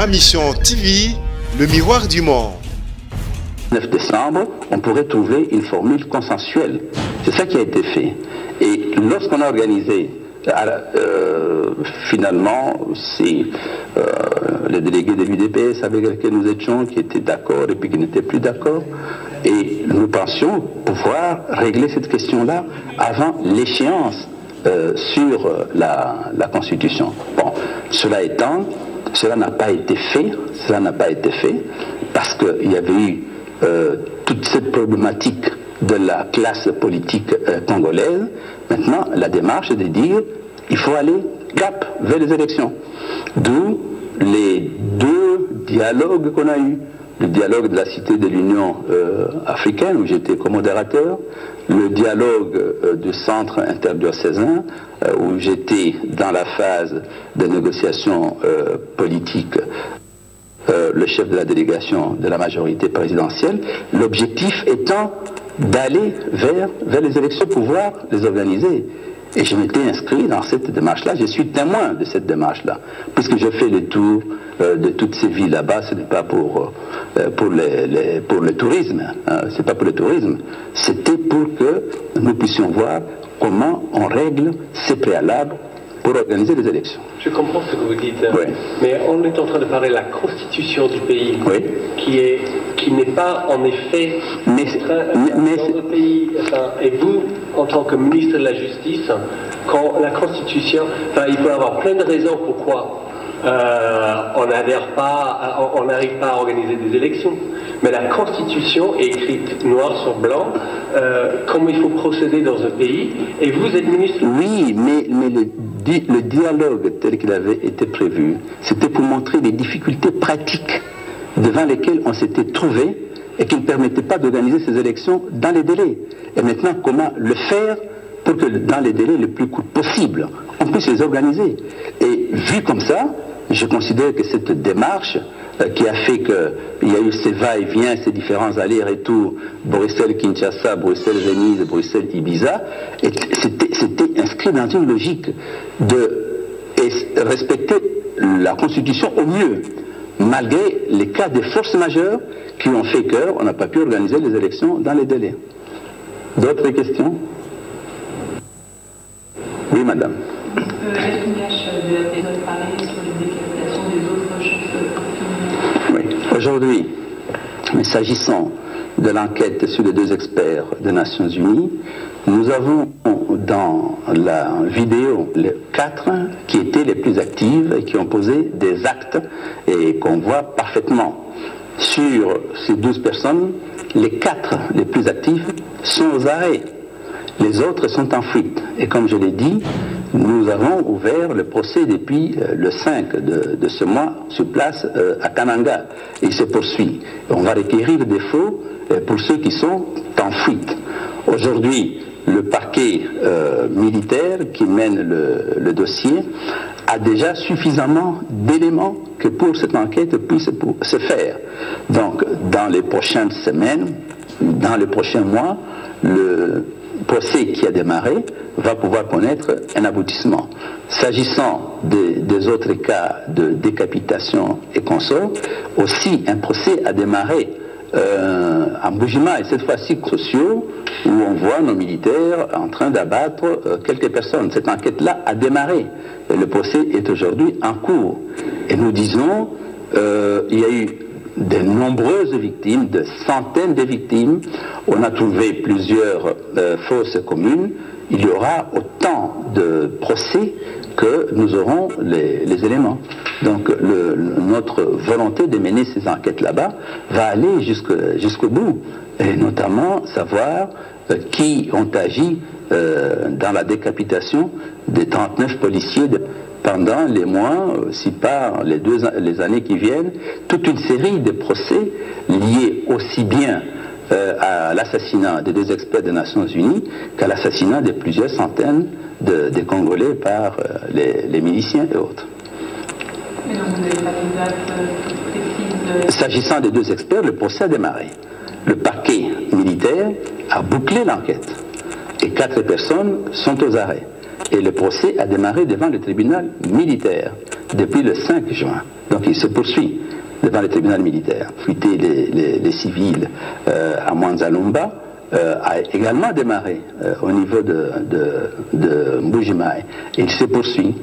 Ma Mission TV, le miroir du monde. 9 décembre, on pourrait trouver une formule consensuelle. C'est ça qui a été fait. Et lorsqu'on a organisé, finalement, c'est les délégués de l'UDPS avec lesquels nous étions qui étaient d'accord et puis qui n'étaient plus d'accord. Et nous pensions pouvoir régler cette question-là avant l'échéance sur la Constitution. Bon, cela étant, cela n'a pas été fait. Cela n'a pas été fait parce qu'il y avait eu toute cette problématique de la classe politique congolaise. Maintenant, la démarche est de dire il faut aller cap vers les élections. D'où les deux dialogues qu'on a eus. Le dialogue de la Cité de l'Union africaine, où j'étais co-modérateur, le dialogue du centre interdiocésain, où j'étais dans la phase de négociation politique, le chef de la délégation de la majorité présidentielle, l'objectif étant d'aller vers les élections pour pouvoir les organiser. Et je m'étais inscrit dans cette démarche-là, je suis témoin de cette démarche-là, puisque je fais le tour de toutes ces villes là-bas. Ce n'est pas pour le tourisme, hein, c'est pas pour le tourisme, c'était pour que nous puissions voir comment on règle ces préalables pour organiser les élections. Je comprends ce que vous dites, oui. Mais on est en train de parler de la constitution du pays, oui. qui n'est pas en effet dans le pays. Enfin, et vous, en tant que ministre de la Justice, quand la constitution, enfin, il peut y avoir plein de raisons pourquoi on n'arrive pas à organiser des élections. Mais la Constitution est écrite noir sur blanc, comment il faut procéder dans un pays, et vous êtes ministre. Oui, mais le dialogue tel qu'il avait été prévu, c'était pour montrer les difficultés pratiques devant lesquelles on s'était trouvé et qui ne permettaient pas d'organiser ces élections dans les délais. Et maintenant, comment le faire pour que dans les délais les plus courts possibles, on puisse les organiser. Et vu comme ça, je considère que cette démarche qui a fait qu'il y a eu ces va-et-vient, ces différents allers-retours, Bruxelles-Kinshasa, Bruxelles-Venise, Bruxelles-Ibiza, c'était inscrit dans une logique de respecter la Constitution au mieux, malgré les cas de force majeure qui ont fait qu'on n'a pas pu organiser les élections dans les délais. D'autres questions? Oui, madame. Est-ce qu'on cache de la période pareille sur les décapitations des autres chefs? Oui. Aujourd'hui, mais s'agissant de l'enquête sur les 2 experts des Nations Unies, nous avons dans la vidéo les 4 qui étaient les plus actives et qui ont posé des actes et qu'on voit parfaitement. Sur ces 12 personnes, les 4 les plus actives sont aux arrêts. Les autres sont en fuite. Et comme je l'ai dit, nous avons ouvert le procès depuis le 5 de ce mois sur place à Kananga. Et il se poursuit. Et on va requérir des faux pour ceux qui sont en fuite. Aujourd'hui, le parquet militaire qui mène le dossier a déjà suffisamment d'éléments que pour cette enquête puisse se faire. Donc, dans les prochaines semaines, dans les prochains mois, le procès qui a démarré va pouvoir connaître un aboutissement. S'agissant des autres cas de décapitation et consorts, aussi un procès a démarré en Bujima, et cette fois-ci sociaux, où on voit nos militaires en train d'abattre quelques personnes. Cette enquête-là a démarré et le procès est aujourd'hui en cours. Et nous disons, il y a eu de nombreuses victimes, de centaines de victimes. On a trouvé plusieurs fosses communes. Il y aura autant de procès que nous aurons les éléments. Donc notre volonté de mener ces enquêtes là-bas va aller jusqu'au bout, et notamment savoir qui ont agi dans la décapitation des 39 policiers pendant les mois, si pas les années qui viennent, toute une série de procès liés aussi bien à l'assassinat des 2 experts des Nations Unies qu'à l'assassinat de plusieurs centaines de Congolais par les miliciens et autres. Mais donc vous n'avez pas de date précise? S'agissant des 2 experts, le procès a démarré. Le parquet militaire a bouclé l'enquête et 4 personnes sont aux arrêts. Et le procès a démarré devant le tribunal militaire. depuis le 5 juin. Donc il se poursuit devant le tribunal militaire. Fuiter les civils à Mwanzalumba a également démarré au niveau de Mbujimaï. Et il se poursuit.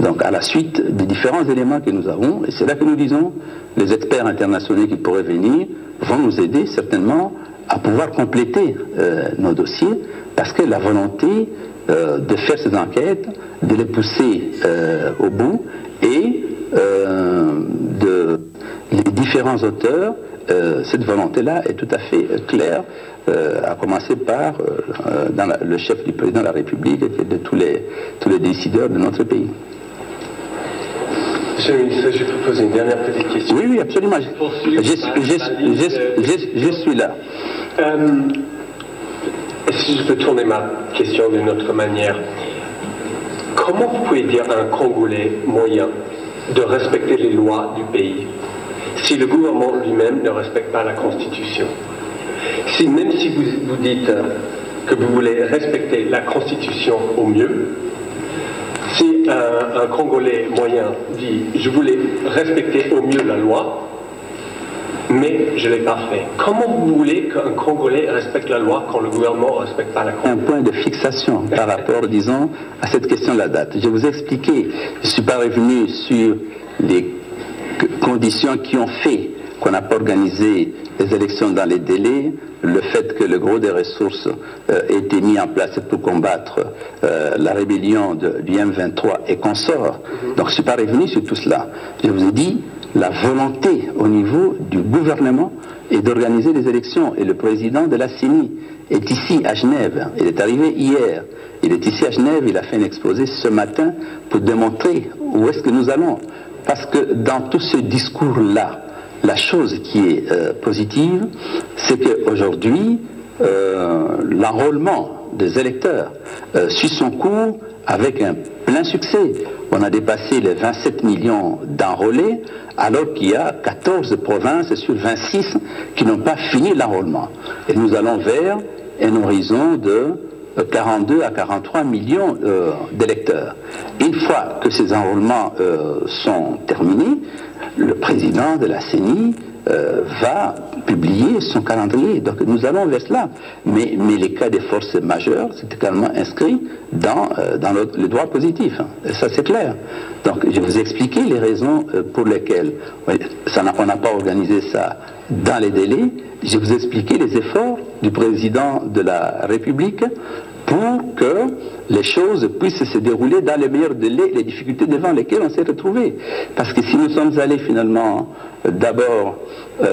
Donc à la suite des différents éléments que nous avons, et c'est là que nous disons, les experts internationaux qui pourraient venir vont nous aider certainement à pouvoir compléter nos dossiers, parce que la volonté de faire ces enquêtes, de les pousser au bout, et les différents auteurs, cette volonté-là est tout à fait claire, à commencer par le chef du président de la République et de tous les décideurs de notre pays. Monsieur le ministre, je peux poser une dernière petite question? Oui, absolument. Je suis là. Est-ce que je peux tourner ma question d'une autre manière? Comment vous pouvez dire à un Congolais moyen de respecter les lois du pays si le gouvernement lui-même ne respecte pas la Constitution? Même si vous dites que vous voulez respecter la Constitution au mieux, si un Congolais moyen dit « je voulais respecter au mieux la loi », mais je ne l'ai pas fait. Comment vous voulez qu'un Congolais respecte la loi quand le gouvernement ne respecte pas la Constitution? Un point de fixation par rapport, disons, à cette question de la date. Je vous ai expliqué, je ne suis pas revenu sur les conditions qui ont fait qu'on n'a pas organisé les élections dans les délais, le fait que le gros des ressources ait été mis en place pour combattre la rébellion du M23 et consorts. Donc je ne suis pas revenu sur tout cela. Je vous ai dit, la volonté au niveau du gouvernement est d'organiser les élections. Et le président de la CENI est ici à Genève. Il est arrivé hier. Il est ici à Genève. Il a fait un exposé ce matin pour démontrer où est-ce que nous allons. Parce que dans tout ce discours-là, la chose qui est positive, c'est qu'aujourd'hui, l'enrôlement des électeurs suit son cours avec un plein succès. On a dépassé les 27 millions d'enrôlés, alors qu'il y a 14 provinces sur 26 qui n'ont pas fini l'enrôlement. Et nous allons vers un horizon de 42 à 43 millions d'électeurs. Une fois que ces enrôlements sont terminés, le président de la CENI va publier son calendrier. Donc nous allons vers cela. Mais les cas des forces majeures, c'est également inscrit dans le droit positif. Et ça, c'est clair. Donc je vous ai expliqué les raisons pour lesquelles on n'a pas organisé ça dans les délais. Je vous ai expliqué les efforts du président de la République pour que les choses puissent se dérouler dans les meilleurs délais, les difficultés devant lesquelles on s'est retrouvé. Parce que si nous sommes allés finalement d'abord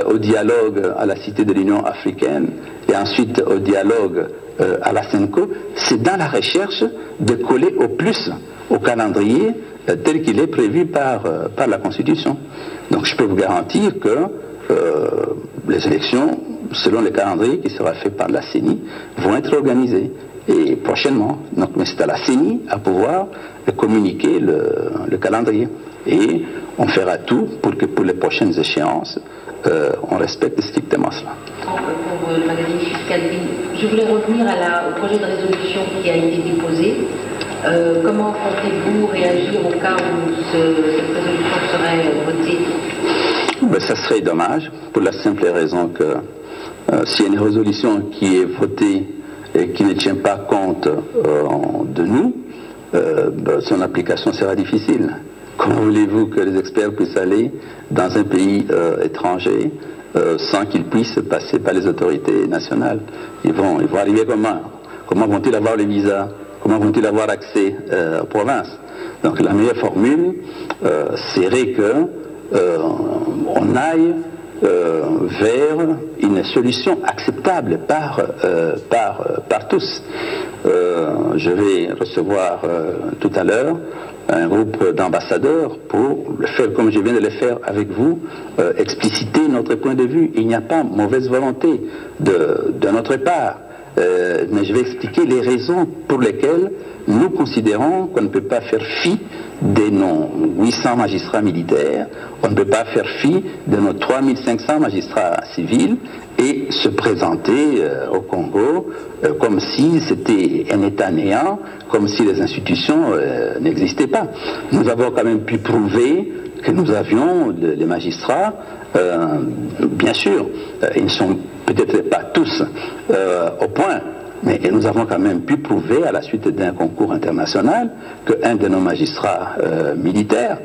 au dialogue à la Cité de l'Union africaine et ensuite au dialogue à la CENCO, c'est dans la recherche de coller au plus au calendrier tel qu'il est prévu par la Constitution. Donc je peux vous garantir que les élections, selon le calendrier qui sera fait par la CENI, vont être organisées. Et prochainement, donc, mais c'est à la CENI à pouvoir communiquer le calendrier. Et on fera tout pour que pour les prochaines échéances, on respecte strictement cela. Pour le magazine Fiscal Vie, je voulais revenir au projet de résolution qui a été déposé. Comment comptez-vous réagir au cas où cette résolution serait votée? Ben, ça serait dommage, pour la simple raison que s'il y a une résolution qui est votée et qui ne tient pas compte de nous, son application sera difficile. Comment voulez-vous que les experts puissent aller dans un pays étranger sans qu'ils puissent passer par les autorités nationales? Ils vont arriver comment? Comment vont-ils avoir les visas? Comment vont-ils avoir accès aux provinces? Donc la meilleure formule serait qu'on aille vers une solution acceptable par tous. Je vais recevoir tout à l'heure un groupe d'ambassadeurs pour le faire comme je viens de le faire avec vous, expliciter notre point de vue. Il n'y a pas mauvaise volonté de notre part mais je vais expliquer les raisons pour lesquelles nous considérons qu'on ne peut pas faire fi de nos 800 magistrats militaires, on ne peut pas faire fi de nos 3500 magistrats civils et se présenter au Congo comme si c'était un État néant, comme si les institutions n'existaient pas. Nous avons quand même pu prouver que nous avions les magistrats, bien sûr, ils ne sont peut-être pas tous au point, mais nous avons quand même pu prouver à la suite d'un concours international qu'un de nos magistrats militaires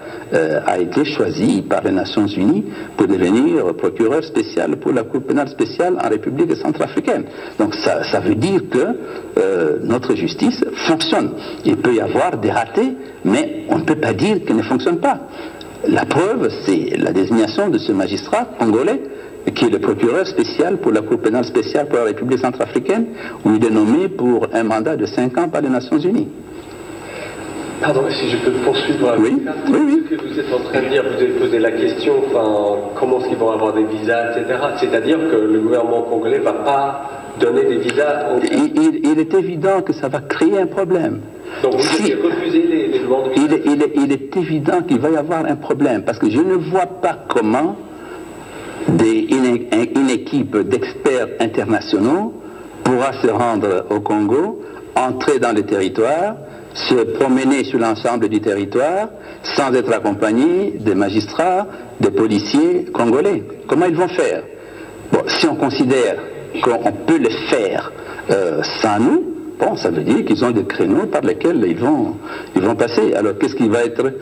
a été choisi par les Nations Unies pour devenir procureur spécial pour la Cour pénale spéciale en République centrafricaine. Donc ça veut dire que notre justice fonctionne. Il peut y avoir des ratés, mais on ne peut pas dire qu'elle ne fonctionne pas. La preuve, c'est la désignation de ce magistrat congolais qui est le procureur spécial pour la Cour pénale spéciale pour la République centrafricaine, où il est nommé pour un mandat de 5 ans par les Nations Unies. Pardon, si je peux poursuivre avec oui, oui. ce que vous êtes en train de dire, vous avez posé la question, comment est-ce qu'ils vont avoir des visas, etc. C'est-à-dire que le gouvernement congolais ne va pas donner des visas il est évident que ça va créer un problème. Donc vous avez refusé les demandes de visas. Il est évident qu'il va y avoir un problème, parce que je ne vois pas comment une équipe d'experts internationaux pourra se rendre au Congo, entrer dans le territoire, se promener sur l'ensemble du territoire sans être accompagné des magistrats, des policiers congolais. Comment ils vont faire? Bon, si on considère qu'on peut le faire sans nous, bon, ça veut dire qu'ils ont des créneaux par lesquels ils vont passer. Alors qu'est-ce qui va être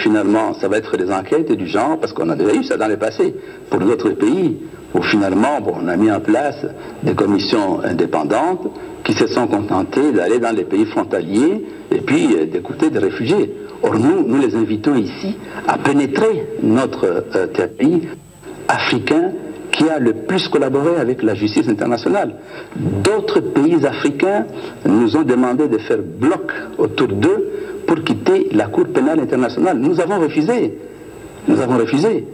finalement? Ça va être des enquêtes du genre, parce qu'on a déjà eu ça dans le passé, pour d'autres pays, où finalement, bon, on a mis en place des commissions indépendantes qui se sont contentées d'aller dans les pays frontaliers et puis d'écouter des réfugiés. Or nous les invitons ici à pénétrer notre pays africain qui a le plus collaboré avec la justice internationale. D'autres pays africains nous ont demandé de faire bloc autour d'eux pour quitter la Cour pénale internationale. Nous avons refusé. Nous avons refusé.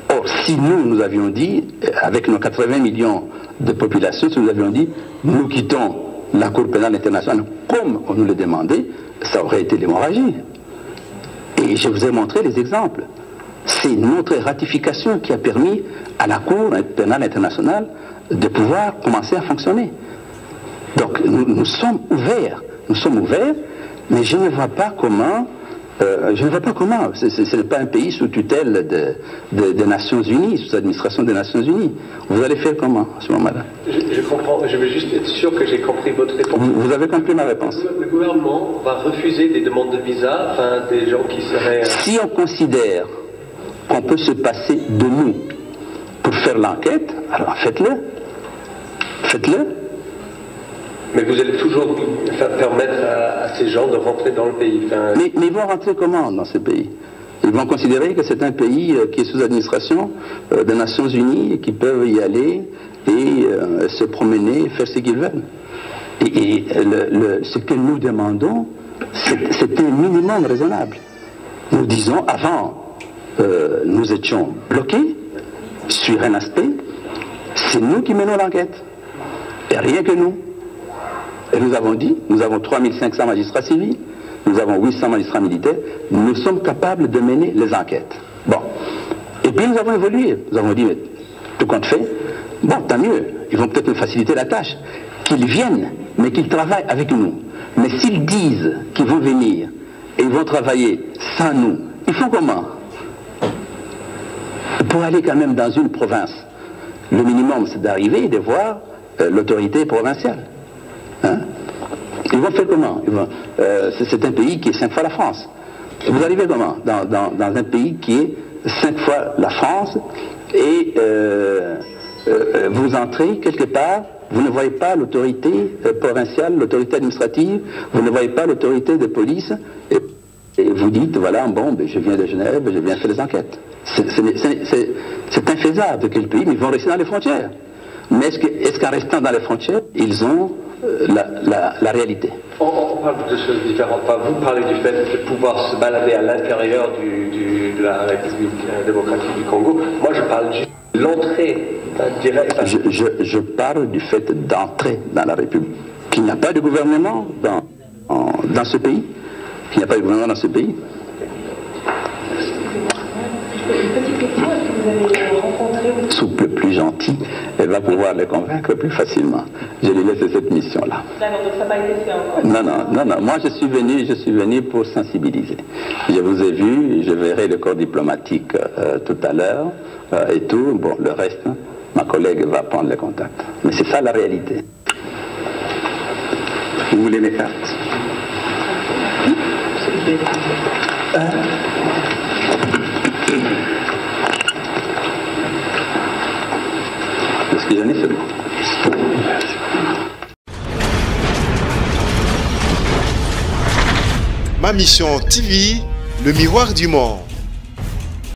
Or, si nous avions dit, avec nos 80 millions de population, si nous avions dit, nous quittons la Cour pénale internationale, comme on nous le demandait, ça aurait été l'hémorragie. Et je vous ai montré les exemples. C'est notre ratification qui a permis à la Cour pénale internationale de pouvoir commencer à fonctionner. Donc nous sommes ouverts, mais je ne vois pas comment, ce n'est pas un pays sous tutelle des Nations Unies, sous l'administration des Nations Unies. Vous allez faire comment à ce moment-là? Je comprends, je veux juste être sûr que j'ai compris votre réponse. Vous avez compris ma réponse? Le gouvernement va refuser des demandes de visa, des gens qui seraient... Si on considère qu'on peut se passer de nous pour faire l'enquête, alors faites-le. Faites-le. Mais vous allez toujours permettre à ces gens de rentrer dans le pays. Mais ils vont rentrer comment dans ce pays? Ils vont considérer que c'est un pays qui est sous administration des Nations Unies et qu'ils peuvent y aller et se promener, faire ce qu'ils veulent. Et ce que nous demandons, c'est un minimum raisonnable. Nous disons avant, nous étions bloqués sur un aspect, c'est nous qui menons l'enquête, et rien que nous. Et nous avons dit, nous avons 3500 magistrats civils, nous avons 800 magistrats militaires, nous sommes capables de mener les enquêtes. Bon. Et puis nous avons évolué, nous avons dit, mais, tout compte fait, bon, tant mieux, ils vont peut-être nous faciliter la tâche, qu'ils viennent, mais qu'ils travaillent avec nous. Mais s'ils disent qu'ils vont venir, et ils vont travailler sans nous, ils font comment? Pour aller quand même dans une province, le minimum c'est d'arriver et de voir l'autorité provinciale. Hein? Ils vont faire comment? C'est un pays qui est 5 fois la France. Vous arrivez comment? Dans un pays qui est 5 fois la France et vous entrez quelque part, vous ne voyez pas l'autorité provinciale, l'autorité administrative, vous ne voyez pas l'autorité de police et vous dites, voilà, bon, ben, je viens de Genève, je viens faire les enquêtes. C'est infaisable que le pays, mais ils vont rester dans les frontières. Mais est-ce qu'en restant dans les frontières, ils ont la réalité? On parle de choses différentes. Vous parlez du fait de pouvoir se balader à l'intérieur de la République démocratique du Congo. Moi, je parle juste l'entrée directe. Je parle du fait d'entrer dans la République. Qu'il n'y a pas de gouvernement dans ce pays. Qu'il n'y a pas de gouvernement dans ce pays. Une petite question, est-ce que vous avez rencontré... Souple, plus gentil, elle va pouvoir les convaincre plus facilement. Je lui laisse cette mission-là. D'accord, donc ça n'a pas été fait encore. Non. Moi, je suis venu pour sensibiliser. Je vous ai vu, je verrai le corps diplomatique tout à l'heure et tout. Bon, le reste, ma collègue va prendre les contacts. Mais c'est ça la réalité. Vous voulez mes cartes? Parce que j'en ai seulement. Ma mission TV, le miroir du monde.